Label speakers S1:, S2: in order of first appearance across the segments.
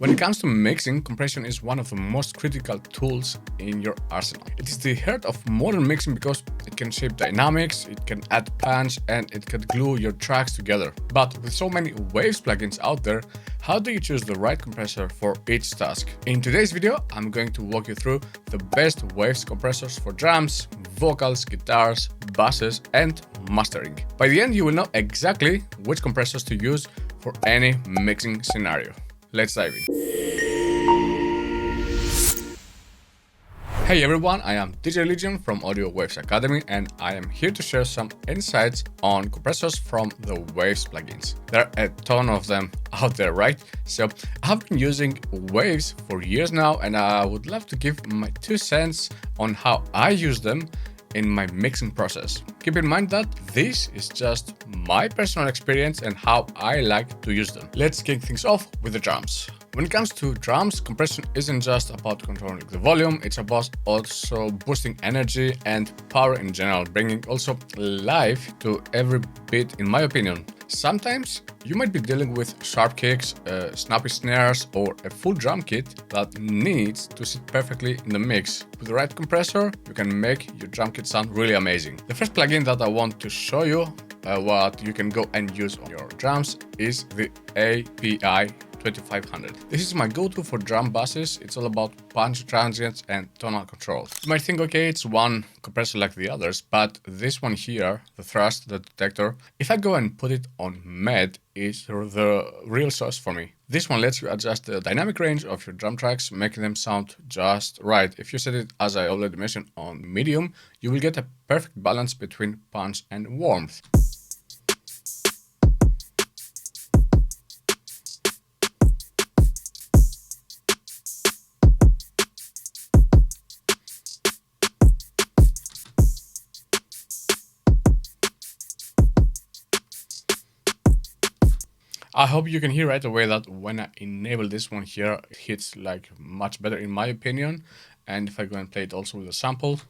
S1: When it comes to mixing, compression is one of the most critical tools in your arsenal. It is the heart of modern mixing because it can shape dynamics, it can add punch, and it can glue your tracks together. But with so many Waves plugins out there, how do you choose the right compressor for each task? In today's video, I'm going to walk you through the best Waves compressors for drums, vocals, guitars, basses, and mastering. By the end, you will know exactly which compressors to use for any mixing scenario. Let's dive in. Hey everyone, I am DJ Legion from Audio Waves Academy and I am here to share some insights on compressors from the Waves plugins. There are a ton of them out there, right? So I have been using Waves for years now and I would love to give my 2 cents on how I use them in my mixing process. Keep in mind that this is just my personal experience and how I like to use them. Let's kick things off with the drums. When it comes to drums, compression isn't just about controlling the volume, it's about also boosting energy and power in general, bringing also life to every beat, in my opinion. Sometimes you might be dealing with sharp kicks, snappy snares, or a full drum kit that needs to sit perfectly in the mix. With the right compressor, you can make your drum kit sound really amazing. The first plugin that I want to show you what you can go and use on your drums is the API 2500. This is my go-to for drum basses. It's all about punch, transients, and tonal control. You might think, okay, it's one compressor like the others, but this one here, the thrust, the detector, if I go and put it on med, is the real sauce for me. This one lets you adjust the dynamic range of your drum tracks, making them sound just right. If you set it, as I already mentioned, on medium, you will get a perfect balance between punch and warmth. I hope you can hear right away that when I enable this one here, it hits like much better in my opinion. And if I go and play it also with a sample.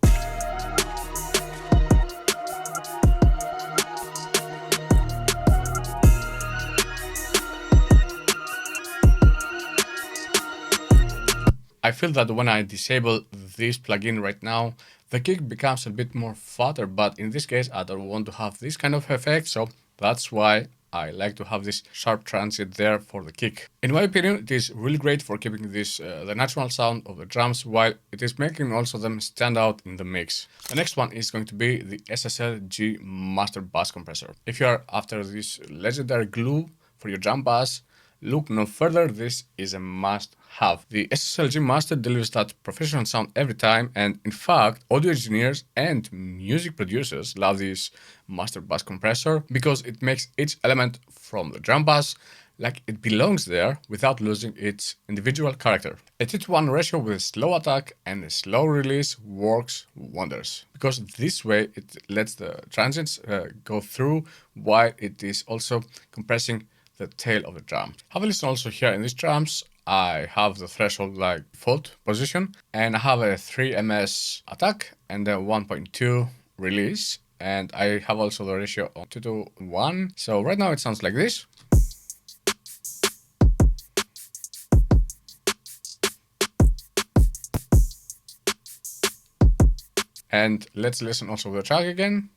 S1: I feel that when I disable this plugin right now, the kick becomes a bit more fatter, but in this case, I don't want to have this kind of effect, so that's why I like to have this sharp transient there for the kick. In my opinion, it is really great for keeping this the natural sound of the drums while it is making also them stand out in the mix. The next one is going to be the SSL-G Master Bass Compressor. If you are after this legendary glue for your drum bass, look no further, this is a must-have. The SSL-G Master delivers that professional sound every time, and in fact, audio engineers and music producers love this Master Bass Compressor because it makes each element from the drum bass like it belongs there without losing its individual character. A 2:1 ratio with a slow attack and a slow release works wonders because this way it lets the transients go through while it is also compressing the tail of the drum. Have a listen also here in these drums. I have the threshold like default position and I have a 3 ms attack and a 1.2 release, and I have also the ratio of 2:1. So right now it sounds like this. And let's listen also to the track again.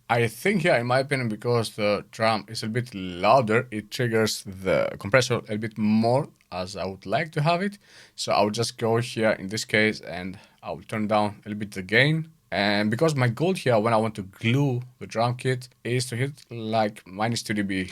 S1: I think here, in my opinion, because the drum is a bit louder, it triggers the compressor a bit more as I would like to have it. So I will just go here in this case and I will turn down a little bit the gain. And because my goal here when I want to glue the drum kit is to hit like -2 dB.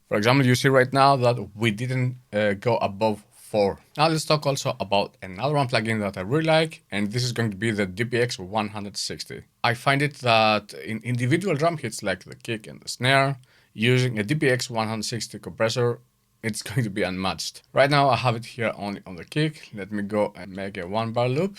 S1: For example, you see right now that we didn't go above 4. Now let's talk also about another one plugin that I really like, and this is going to be the DPX 160. I find it that in individual drum hits like the kick and the snare, using a DPX 160 compressor, it's going to be unmatched. Right now I have it here only on the kick. Let me go and make a 1-bar loop.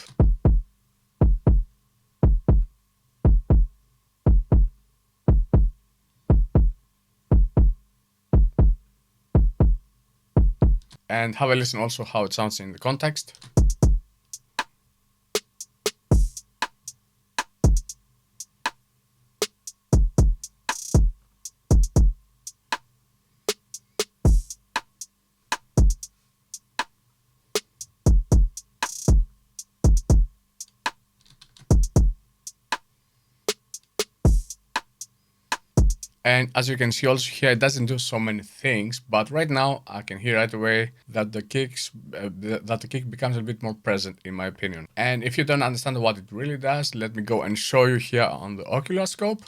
S1: and have a listen also how it sounds in the context. And as you can see also here, it doesn't do so many things, but right now I can hear right away that the kick becomes a bit more present in my opinion. And if you don't understand what it really does, let me go and show you here on the oscilloscope.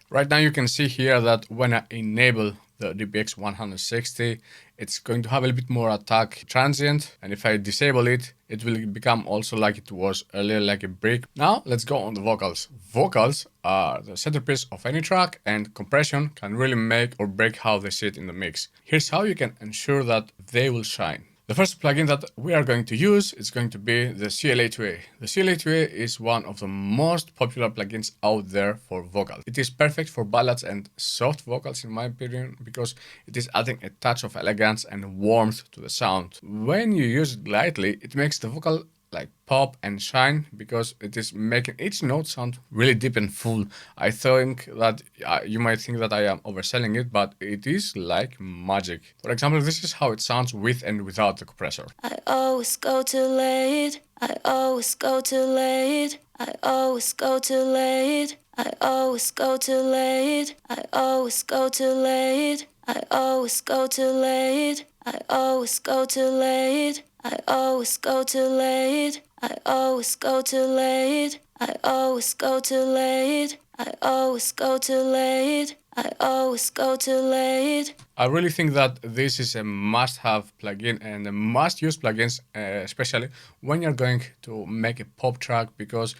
S1: Right now you can see here that when I enable the DPX 160, it's going to have a little bit more attack transient, and if I disable it, it will become also like it was earlier, like a brick. Now let's go on the vocals. Vocals are the centerpiece of any track, and compression can really make or break how they sit in the mix. Here's how you can ensure that they will shine. The first plugin that we are going to use is going to be the CLA2A. The CLA2A is one of the most popular plugins out there for vocals. It is perfect for ballads and soft vocals in my opinion because it is adding a touch of elegance and warmth to the sound. When you use it lightly, it makes the vocal like pop and shine because it is making each note sound really deep and full. I think that you might think that I am overselling it, but it is like magic. For example, this is how it sounds with and without the compressor.
S2: I always go too late. I always go too late. I always go too late. I always go too late. I always go too late. I always go too late. I always go too late. I always go too late. I always go too late. I always go too late. I always go too late. I always go too late.
S1: I really think that this is a must-have plugin and a must-use plugins, especially when you're going to make a pop track, because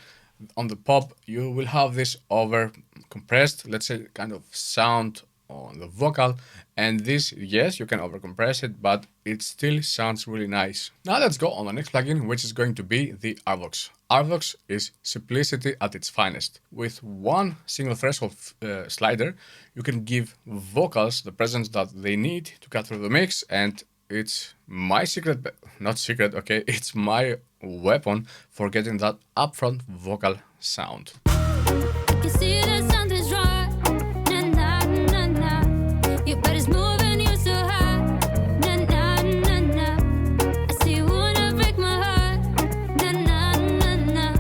S1: on the pop you will have this over compressed, let's say, kind of sound on the vocal, and this, yes, you can overcompress it, but it still sounds really nice. Now let's go on the next plugin, which is going to be the Arvox. Arvox is simplicity at its finest. With one single threshold slider, you can give vocals the presence that they need to cut through the mix, and it's my secret, not secret, okay, it's my weapon for getting that upfront vocal sound.
S2: You see that something's wrong. Nah, nah, nah, nah. Your body's moving, you're so high. Nah, nah, nah, nah. I see you wanna break my heart. Nah, nah, nah, nah.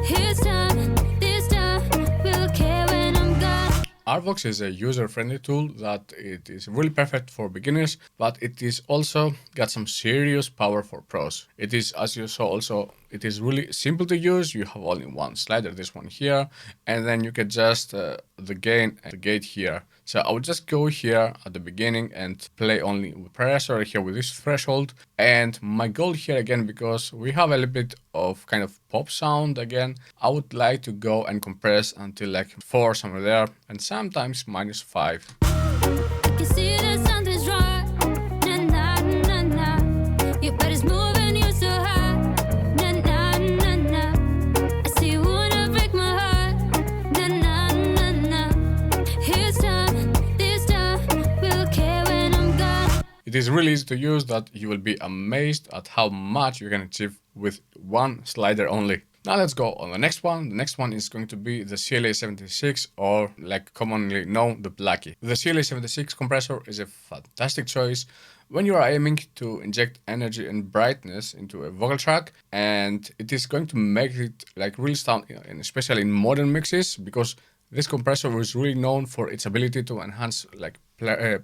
S2: Here's time, this time, we'll care when I'm gone.
S1: Arvox is a user-friendly tool that it is really perfect for beginners, but it is also got some serious power for pros. It is, as you saw also, it is really simple to use. You have only one slider, this one here, and then you can adjust the gain and the gate here. So I would just go here at the beginning and play only with compressor here with this threshold. And my goal here again, because we have a little bit of kind of pop sound again, I would like to go and compress until like 4 somewhere there, and sometimes -5.
S2: You see that something's wrong. Nah, nah, nah, nah. Your body's moving, you're so high. Nah, nah, nah, nah. I see you wanna break my heart. Nah, nah, nah, nah. Here's time, this time, we'll care when I'm gone.
S1: It is really easy to use that you will be amazed at how much you can achieve with one slider only. Now let's go on the next one. The next one is going to be the CLA76, or like commonly known, the Blackie. The CLA76 compressor is a fantastic choice when you are aiming to inject energy and brightness into a vocal track, and it is going to make it like really sound, and especially in modern mixes, because this compressor is really known for its ability to enhance like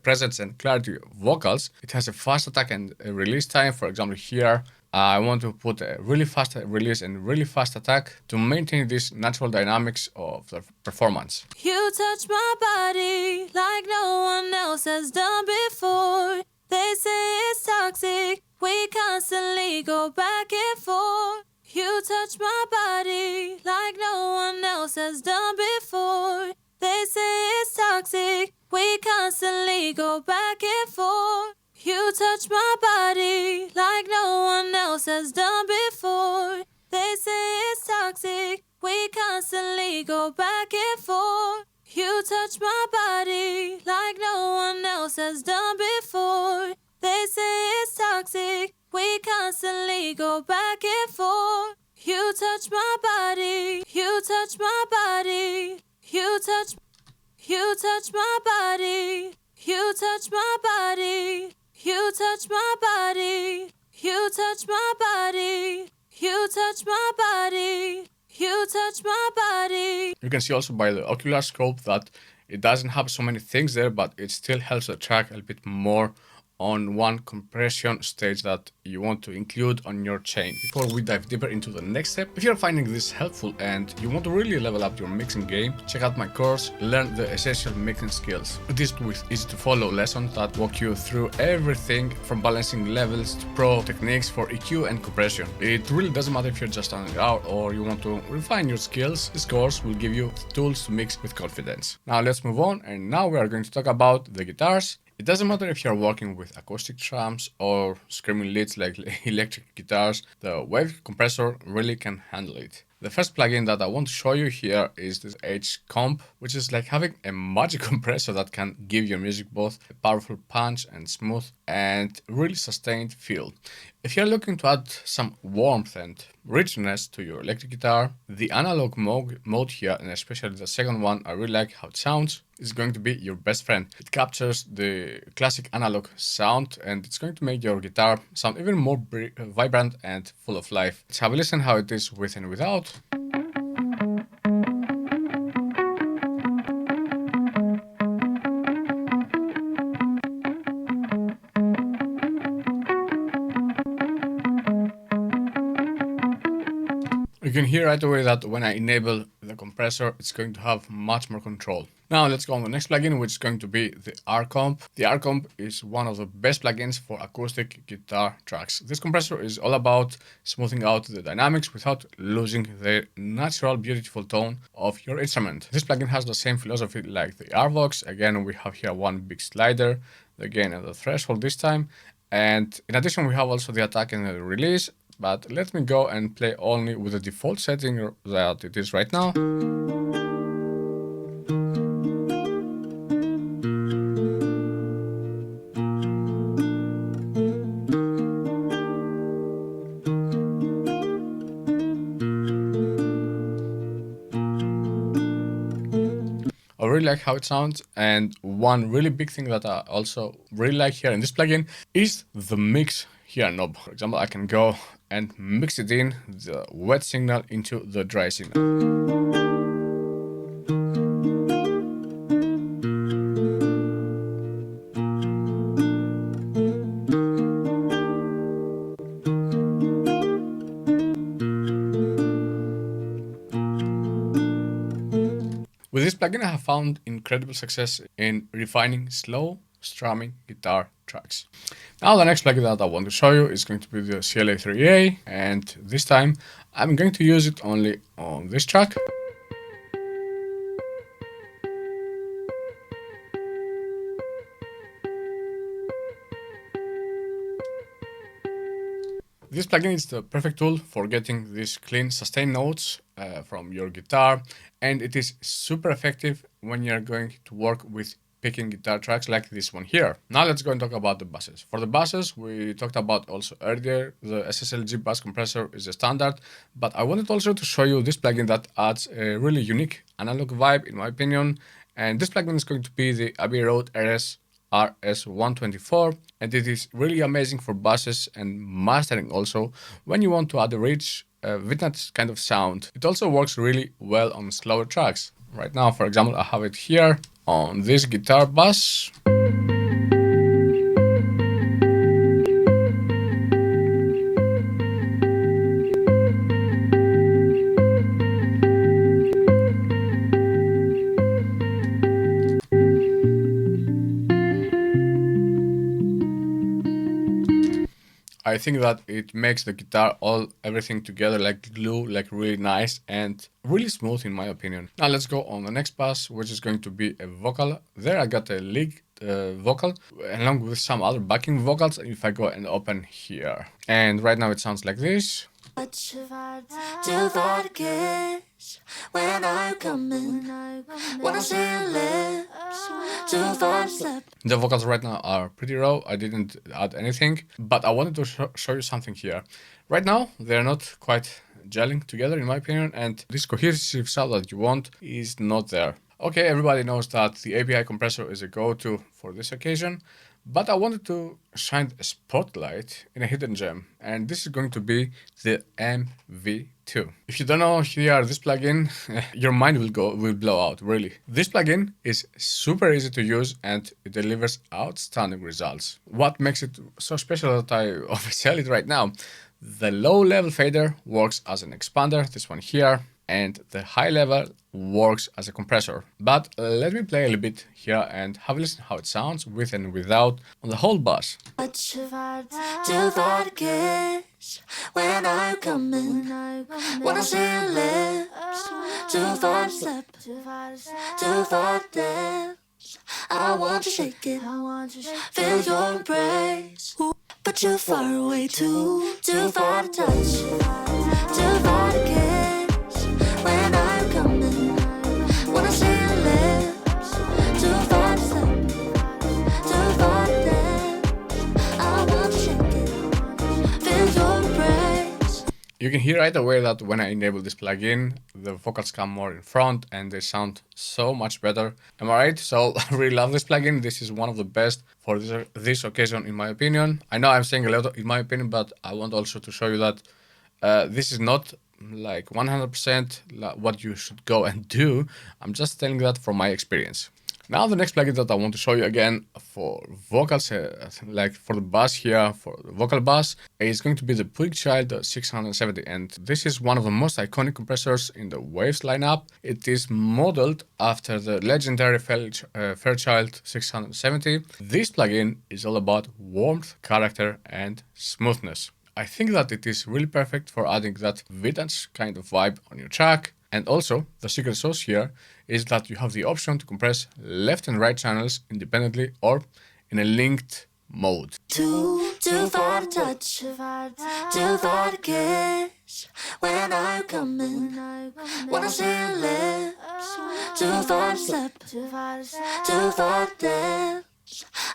S1: presence and clarity of vocals. It has a fast attack and a release time. For example, here I want to put a really fast release and really fast attack to maintain this natural dynamics of the performance.
S2: You touch my body like no one else has done before. They say it's toxic. We constantly go back and forth. You touch my body like no one else has done before. They say it's toxic. We constantly go back and forth. You touch my body like no one else has done before. They say it's toxic, we constantly go back and forth. You touch my body like no one else has done before. They say it's toxic, we constantly go back and forth. You touch my body, you touch my body, you touch my body, you touch my body, you touch my body, you touch my body, you touch my body, you touch my body. You can see also by the ocular scope that it doesn't have so many things there, but it still helps the track a bit more on one compression stage that you want to include on your chain. Before we dive deeper into the next step, if you're finding this helpful and you want to really level up your mixing game, check out my course, Learn the Essential Mixing Skills. It is with easy to follow lessons that walk you through everything from balancing levels to pro techniques for EQ and compression. It really doesn't matter if you're just starting out or you want to refine your skills, this course will give you the tools to mix with confidence. Now let's move on, and now we are going to talk about the guitars. It doesn't matter if you're working with acoustic drums or screaming leads like electric guitars, the wave compressor really can handle it. The first plugin that I want to show you here is this H-Comp, which is like having a magic compressor that can give your music both a powerful punch and smooth and really sustained feel. If you're looking to add some warmth and richness to your electric guitar, the analog mode here, and especially the second one, I really like how it sounds, is going to be your best friend. It captures the classic analog sound and it's going to make your guitar sound even more vibrant and full of life. Let's have a listen how it is with and without. You can hear right away that when I enable the compressor, it's going to have much more control. Now let's go on the next plugin, which is going to be the R-Comp. The R-Comp is one of the best plugins for acoustic guitar tracks. This compressor is all about smoothing out the dynamics without losing the natural, beautiful tone of your instrument. This plugin has the same philosophy like the R-Vox. Again, we have here one big slider, the gain and the threshold this time. And in addition, we have also the attack and the release. But let me go and play only with the default setting that it is right now. I really like how it sounds, and one really big thing that I also really like here in this plugin is the mix here knob. For example, I can go and mix it in the wet signal into the dry signal. With this plugin, I have found incredible success in refining slow strumming guitar tracks. Now the next plugin that I want to show you is going to be the CLA3A, and this time I'm going to use it only on this track. This plugin is the perfect tool for getting these clean sustained notes from your guitar, and it is super effective when you're going to work with picking guitar tracks like this one here. Now let's go and talk about the basses. For the basses, we talked about also earlier, the SSLG bass compressor is a standard, but I wanted also to show you this plugin that adds a really unique analog vibe in my opinion, and this plugin is going to be the Abbey Road RS124, and it is really amazing for basses and mastering also when you want to add a rich vintage kind of sound. It also works really well on slower tracks. Right now, for example, I have it here on this guitar bass. I think that it makes the guitar everything together like glue, like really nice and really smooth in my opinion. Now let's go on the next bass, which is going to be a vocal. There I got a lead
S1: vocal along with some other backing vocals if I go and open here. And right now it sounds like this.
S2: When I'm coming, when I see your lips, too far to step.
S1: The vocals right now are pretty raw. I didn't add anything, but I wanted to show you something here. Right now, they're not quite gelling together, in my opinion, and this cohesive sound that you want is not there. Okay, everybody knows that the API compressor is a go-to for this occasion, but I wanted to shine a spotlight in a hidden gem, and this is going to be the MV2. If you don't know here this plugin, your mind will blow out, really. This plugin is super easy to use and it delivers outstanding results. What makes it so special that I oversell it right now? The low level fader works as an expander, this one here, and the high level works as a compressor. But let me play a little bit here and have a listen how it sounds with and without on the whole bass.
S2: Too far to kiss when I'm coming, when I see your lips, too far to step, too far to dance. I want to shake it, feel your embrace, but you're far away too far to touch, too far to kiss when I'm coming, when I see your lips, too far to step, too far to dance. I want to shake it, feel your embrace.
S1: You can hear right away that when I enable this plugin, the vocals come more in front and they sound so much better. Am I right? So I really love this plugin. This is one of the best for this occasion, in my opinion. I know I'm saying a lot in my opinion, but I want also to show you that this is not like 100% what you should go and do. I'm just telling that from my experience. Now the next plugin that I want to show you again for vocals, like for the bass here, for the vocal bass, is going to be the Child 670, and this is one of the most iconic compressors in the Waves lineup. It is modeled after the legendary Fairchild 670. This plugin is all about warmth, character, and smoothness. I think that it is really perfect for adding that vintage kind of vibe on your track. And also, the secret sauce here is that you have the option to compress left and right channels independently or in a linked mode.
S2: Too far to touch, too far to kiss when I'm coming, when I see your lips, too far to step, too far to dance.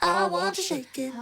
S2: I want to shake it,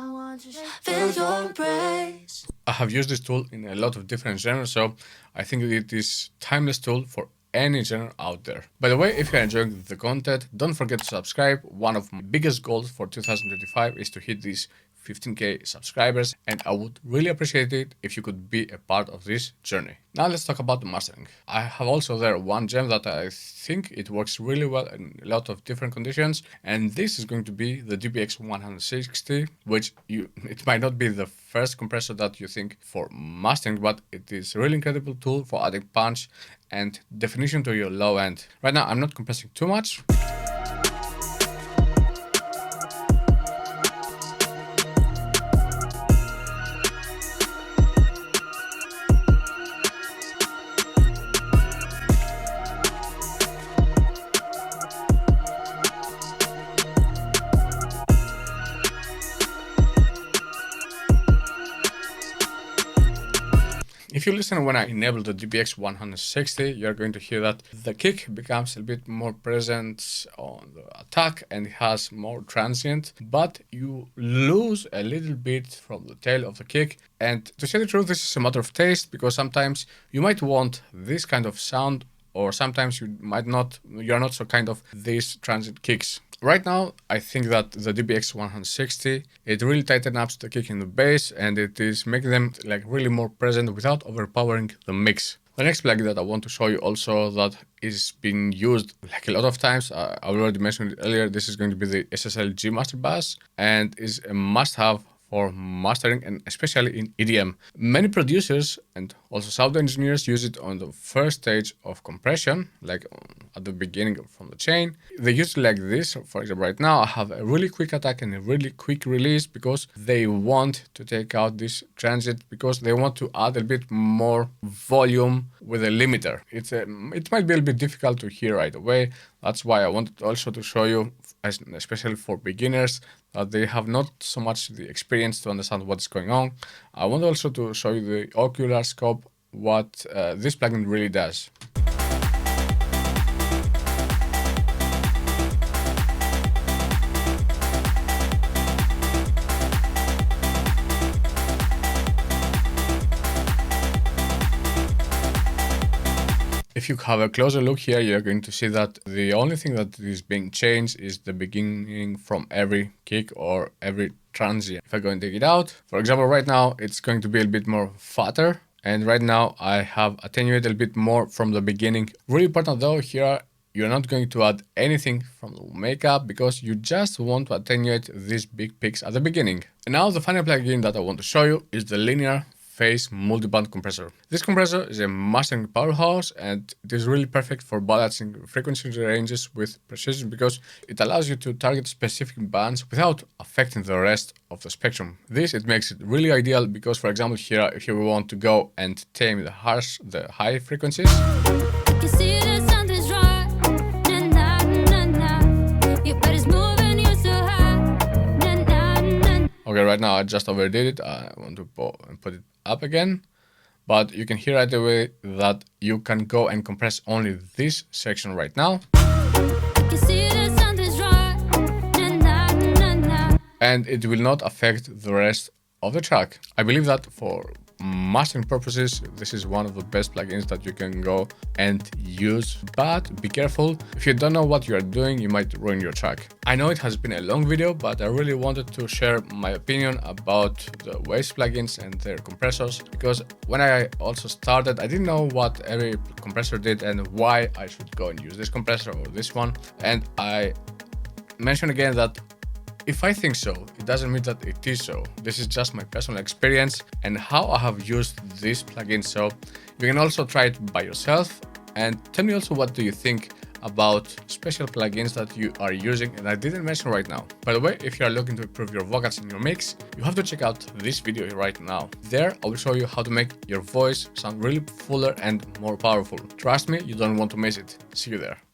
S2: feel your embrace.
S1: I have used this tool in a lot of different genres, so I think it is timeless tool for any genre out there. By the way, if you're enjoying the content, don't forget to subscribe. One of my biggest goals for 2025 is to hit these 15k subscribers, and I would really appreciate it if you could be a part of this journey. Now let's talk about the mastering. I have also there one gem that I think it works really well in a lot of different conditions, and this is going to be the DBX 160, which it might not be the first compressor that you think for mastering, but it is a really incredible tool for adding punch and definition to your low end. Right now I'm not compressing too much. If you listen when I enable the DBX 160, you're going to hear that the kick becomes a bit more present on the attack and it has more transient, but you lose a little bit from the tail of the kick. And to say the truth, this is a matter of taste, because sometimes you might want this kind of sound, or sometimes you might not, you're not so kind of these transient kicks. Right now, I think that the DBX 160, it really tightens up the kick in the bass and it is making them like really more present without overpowering the mix. The next plugin that I want to show you also that is being used like a lot of times, I already mentioned it earlier, this is going to be the SSL G Master Bass and is a must-have for mastering, and especially in EDM. Many producers and also sound engineers use it on the first stage of compression, like at the beginning from the chain. They use it like this. For example, right now I have a really quick attack and a really quick release because they want to take out this transit, because they want to add a bit more volume with a limiter. It might be a little bit difficult to hear right away. That's why I wanted also to show you especially for beginners that they have not so much the experience to understand what's going on. I want also to show you the ocular scope, what this plugin really does. If you have a closer look here, you're going to see that the only thing that is being changed is the beginning from every kick or every transient. If I go and take it out, for example, right now it's going to be a bit more fatter. And right now I have attenuated a bit more from the beginning. Really important though, here you're not going to add anything from the makeup because you just want to attenuate these big peaks at the beginning. And now the final plugin that I want to show you is the linear phase multiband compressor. This compressor is a mastering powerhouse and it is really perfect for balancing frequency ranges with precision because it allows you to target specific bands without affecting the rest of the spectrum. It makes it really ideal because, for example, here if you want to go and tame the high frequencies,
S2: You see that something's wrong. Na, na, na, na. Your body's moving, you're so high. Na, na, na.
S1: okay, right now I just overdid it. I want to put it up again, but you can hear right away that you can go and compress only this section right now.
S2: You see that something's wrong. Na, na, na, na.
S1: And it will not affect the rest of the track. I believe that for mastering purposes, this is one of the best plugins that you can go and use, but be careful. If you don't know what you are doing, you might ruin your track. I know it has been a long video, but I really wanted to share my opinion about the Waves plugins and their compressors, because when I also started, I didn't know what every compressor did and why I should go and use this compressor or this one. And I mention again that if I think so, it doesn't mean that it is so. This is just my personal experience and how I have used this plugin. So you can also try it by yourself and tell me also what do you think about special plugins that you are using and I didn't mention right now. By the way, if you are looking to improve your vocals in your mix, you have to check out this video right now. There, I will show you how to make your voice sound really fuller and more powerful. Trust me, you don't want to miss it. See you there.